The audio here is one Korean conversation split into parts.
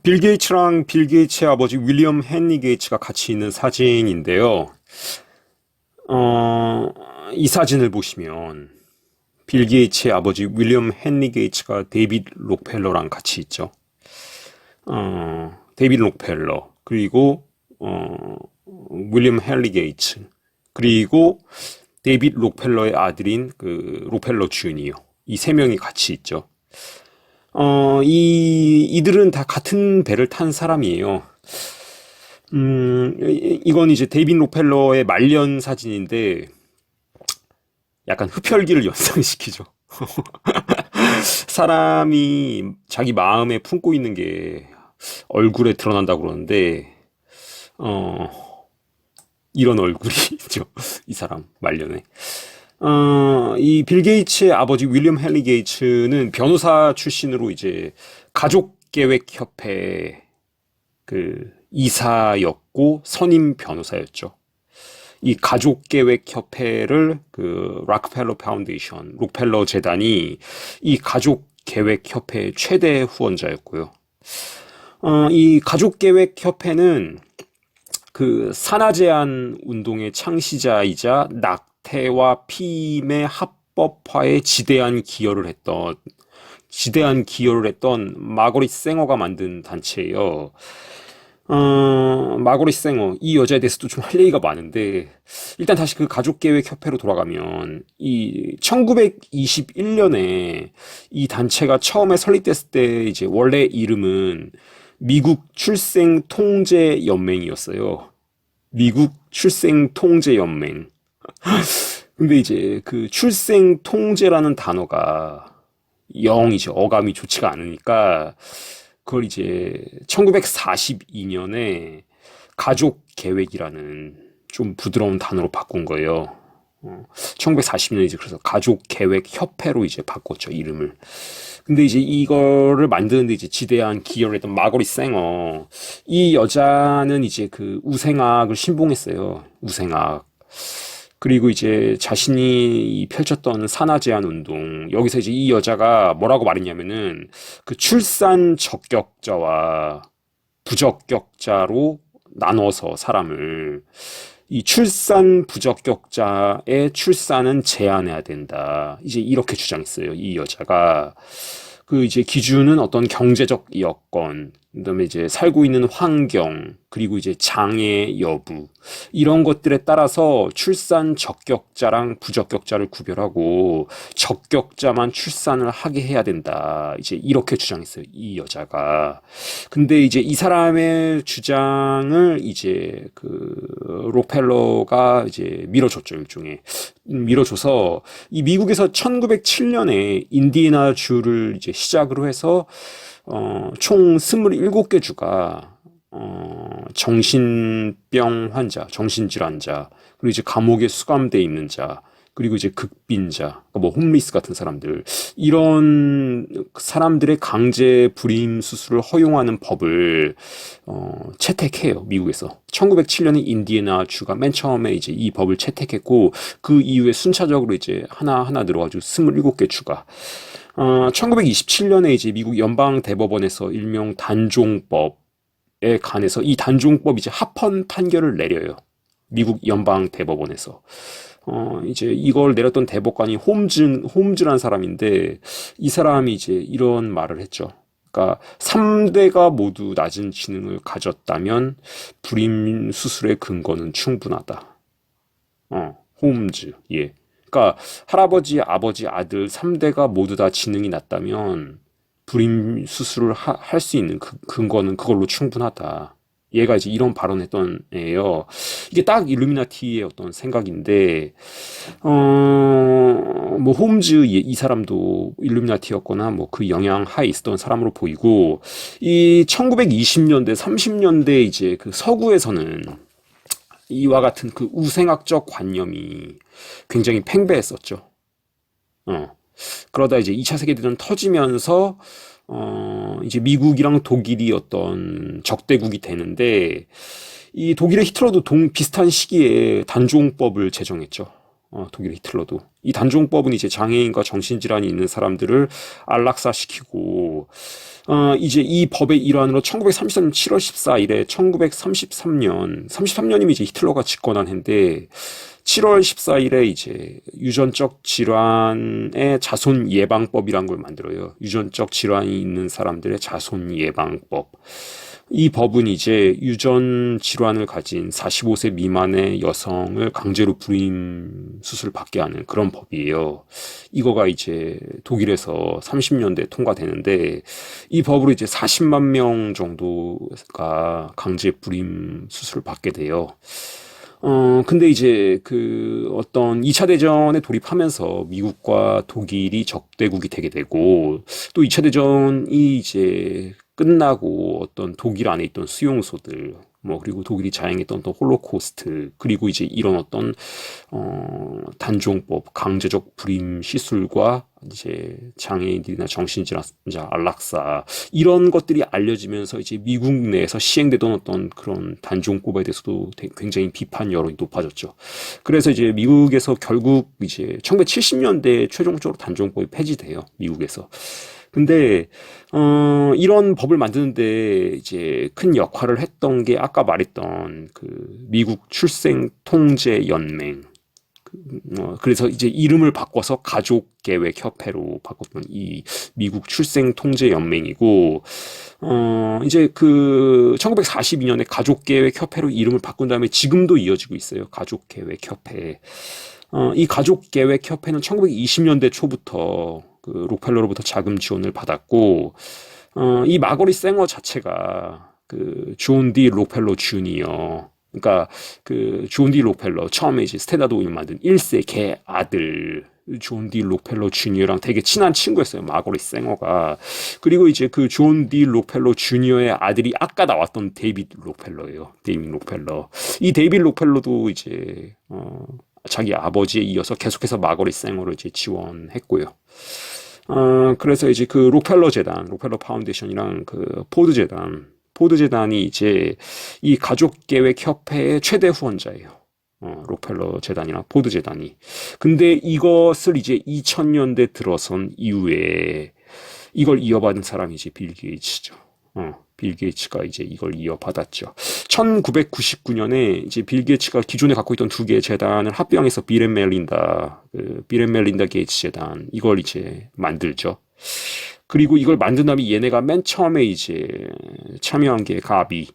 빌 게이츠랑 빌 게이츠의 아버지 윌리엄 헨리 게이츠가 같이 있는 사진인데요. 어, 이 사진을 보시면 빌 게이츠의 아버지 윌리엄 헨리 게이츠가 데이빗 록펠러랑 같이 있죠. 데이빗 록펠러, 그리고 윌리엄 헨리 게이츠, 그리고 데이빗 록펠러의 아들인 그 록펠러 주니어, 이 세 명이 같이 있죠. 이들은 다 같은 배를 탄 사람이에요. 이건 이제 데이빗 록펠러의 말년 사진인데 약간 흡혈귀를 연상시키죠. 사람이 자기 마음에 품고 있는 게 얼굴에 드러난다고 그러는데, 어, 이런 얼굴이죠. 이 사람, 말년에. 이 빌 게이츠의 아버지 윌리엄 헨리 게이츠는 변호사 출신으로 이제 가족계획협회 그 이사였고 선임 변호사였죠. 이 가족계획협회를 그 락펠러 파운데이션, 록펠러 재단이 이 가족계획협회의 최대 후원자였고요. 이 가족계획협회는 그 산하제한 운동의 창시자이자 낙태와 피임의 합법화에 지대한 기여를 했던 마거릿 생어가 만든 단체예요. 마거릿 생어, 이 여자에 대해서도 좀 할 얘기가 많은데, 일단 다시 그 가족계획협회로 돌아가면, 이 1921년에 이 단체가 처음에 설립됐을 때, 이제 원래 이름은 미국 출생통제연맹이었어요. 미국 출생통제연맹. 근데 이제 그 출생통제라는 단어가 영 이제 어감이 좋지가 않으니까 그걸 이제 1942년에 가족 계획이라는 좀 부드러운 단어로 바꾼 거예요. 1940년에 이제 그래서 가족 계획 협회로 이제 바꿨죠, 이름을. 근데 이제 이거를 만드는데 이제 지대한 기여를 했던 마거릿 생어. 이 여자는 이제 그 우생학을 신봉했어요. 우생학. 그리고 이제 자신이 펼쳤던 산하 제한 운동, 여기서 이제 이 여자가 뭐라고 말했냐면은 그 출산 적격자와 부적격자로 나눠서 사람을 이 출산 부적격자의 출산은 제한해야 된다. 이제 이렇게 주장했어요. 이 여자가. 그 이제 기준은 어떤 경제적 여건, 그다음에 이제 살고 있는 환경, 그리고 이제 장애 여부, 이런 것들에 따라서 출산 적격자랑 부적격자를 구별하고 적격자만 출산을 하게 해야 된다. 이제 이렇게 주장했어요. 이 여자가. 근데 이제 이 사람의 주장을 이제 그 록펠러가 이제 밀어줬죠. 일종의. 밀어줘서 이 미국에서 1907년에 인디애나 주를 이제 시작으로 해서 총 27개 주가 정신병 환자, 정신질환자, 그리고 이제 감옥에 수감돼 있는 자, 그리고 이제 극빈자, 뭐 홈리스 같은 사람들, 이런 사람들의 강제 불임 수술을 허용하는 법을 채택해요, 미국에서. 1907년에 인디애나 주가 맨 처음에 이제 이 법을 채택했고, 그 이후에 순차적으로 이제 하나하나 늘어가지고 27개 주가. 1927년에 이제 미국 연방 대법원에서 일명 단종법에 관해서 이 단종법 이제 합헌 판결을 내려요. 미국 연방 대법원에서. 이제 이걸 내렸던 대법관이 홈즈란 사람인데, 이 사람이 이제 이런 말을 했죠. 그러니까 3대가 모두 낮은 지능을 가졌다면 불임 수술의 근거는 충분하다. 홈즈. 예. 그러니까 할아버지, 아버지, 아들 3대가 모두 다 지능이 낮다면 불임 수술을 할 수 있는 근거는 그걸로 충분하다. 얘가 이제 이런 발언했던 애예요. 이게 딱 일루미나티의 어떤 생각인데, 뭐 홈즈 이 사람도 일루미나티였거나 뭐 그 영향 하에 있었던 사람으로 보이고, 이 1920년대, 30년대 이제 그 서구에서는 이와 같은 그 우생학적 관념이 굉장히 팽배했었죠. 그러다 이제 2차 세계대전 터지면서 이제 미국이랑 독일이 어떤 적대국이 되는데, 이 독일의 히틀러도 비슷한 시기에 단종법을 제정했죠. 독일의 히틀러도. 이 단종법은 이제 장애인과 정신질환이 있는 사람들을 안락사시키고, 이제 이 법의 일환으로 1933년 7월 14일에 1933년이면 이제 히틀러가 집권한 해인데 7월 14일에 이제 유전적 질환의 자손 예방법이란 걸 만들어요. 유전적 질환이 있는 사람들의 자손 예방법. 이 법은 이제 유전 질환을 가진 45세 미만의 여성을 강제로 불임 수술 받게 하는 그런 법이에요. 이거가 이제 독일에서 30년대 통과되는데 이 법으로 이제 40만 명 정도가 강제 불임 수술을 받게 돼요. 근데 이제 그 어떤 2차 대전에 돌입하면서 미국과 독일이 적대국이 되게 되고 또 2차 대전이 이제 끝나고 어떤 독일 안에 있던 수용소들 뭐 그리고 독일이 자행했던 또 홀로코스트 그리고 이제 이런 어떤 단종법 강제적 불임 시술과 이제 장애인들이나 정신질환자 안락사 이런 것들이 알려지면서 이제 미국 내에서 시행되던 어떤 그런 단종법에 대해서도 굉장히 비판 여론이 높아졌죠. 그래서 이제 미국에서 결국 이제 1970년대에 최종적으로 단종법이 폐지돼요. 미국에서. 근데 이런 법을 만드는데 이제 큰 역할을 했던 게 아까 말했던 그 미국 출생 통제 연맹. 그래서 이제 이름을 바꿔서 가족계획협회로 바꿨던 이 미국 출생 통제 연맹이고 이제 그 1942년에 가족계획협회로 이름을 바꾼 다음에 지금도 이어지고 있어요. 가족계획협회. 이 가족계획협회는 1920년대 초부터 그 록펠러로부터 자금 지원을 받았고 이 마거리 생어 자체가 그 존 디 록펠러 주니어 그러니까 그 존 디 록펠러 처음에 이제 스탠다드 오일 만든 1세 걔 아들 존 디 록펠러 주니어랑 되게 친한 친구였어요. 마거리 생어가. 그리고 이제 그 존 디 록펠러 주니어의 아들이 아까 나왔던 데이비드 록펠러예요. 데이비드 록펠러. 이 데이비드 록펠러도 이제 자기 아버지에 이어서 계속해서 마거리 생어를 이제 지원했고요. 그래서 이제 그 록펠러 재단, 록펠러 파운데이션이랑 그 포드 재단이 이제 이 가족계획협회의 최대 후원자예요. 록펠러 재단이랑 포드 재단이. 근데 이것을 이제 2000년대 들어선 이후에 이걸 이어받은 사람이 이제 빌 게이츠죠. 빌 게이츠가 이제 이걸 이어받았죠. 1999년에 이제 빌 게이츠가 기존에 갖고 있던 두 개의 재단을 합병해서 빌 앤 멜린다 게이츠 재단 이걸 이제 만들죠. 그리고 이걸 만든 다음에 얘네가 맨 처음에 이제 참여한 게 가비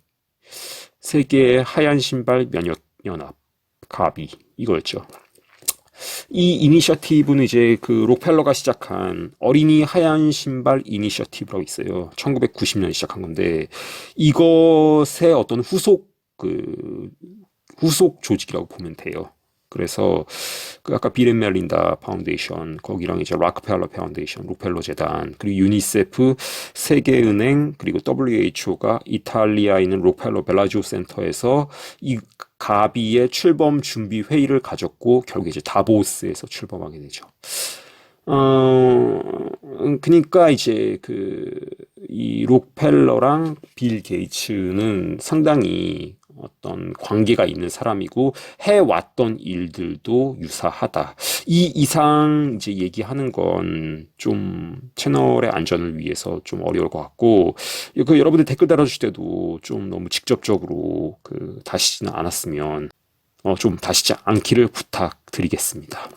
세계 하얀 신발 면역 연합 가비 이거였죠. 이 이니셔티브는 이제 그 록펠러가 시작한 어린이 하얀 신발 이니셔티브라고 있어요. 1990년에 시작한 건데 이것의 어떤 후속 조직이라고 보면 돼요. 그래서 그 아까 빌 앤 멜린다 파운데이션 거기랑 이제 락펠러 파운데이션, 록펠러 재단 그리고 유니세프, 세계은행 그리고 WHO가 이탈리아에 있는 록펠러 벨라지오 센터에서 이 가비의 출범 준비 회의를 가졌고 결국 이제 다보스에서 출범하게 되죠. 그러니까 이제 이 록펠러랑 빌 게이츠는 상당히 어떤 관계가 있는 사람이고 해왔던 일들도 유사하다. 이 이상 이제 얘기하는 건 좀 채널의 안전을 위해서 좀 어려울 것 같고 그 여러분들 댓글 달아주실 때도 좀 너무 직접적으로 다시지는 않았으면 좀 다시지 않기를 부탁드리겠습니다.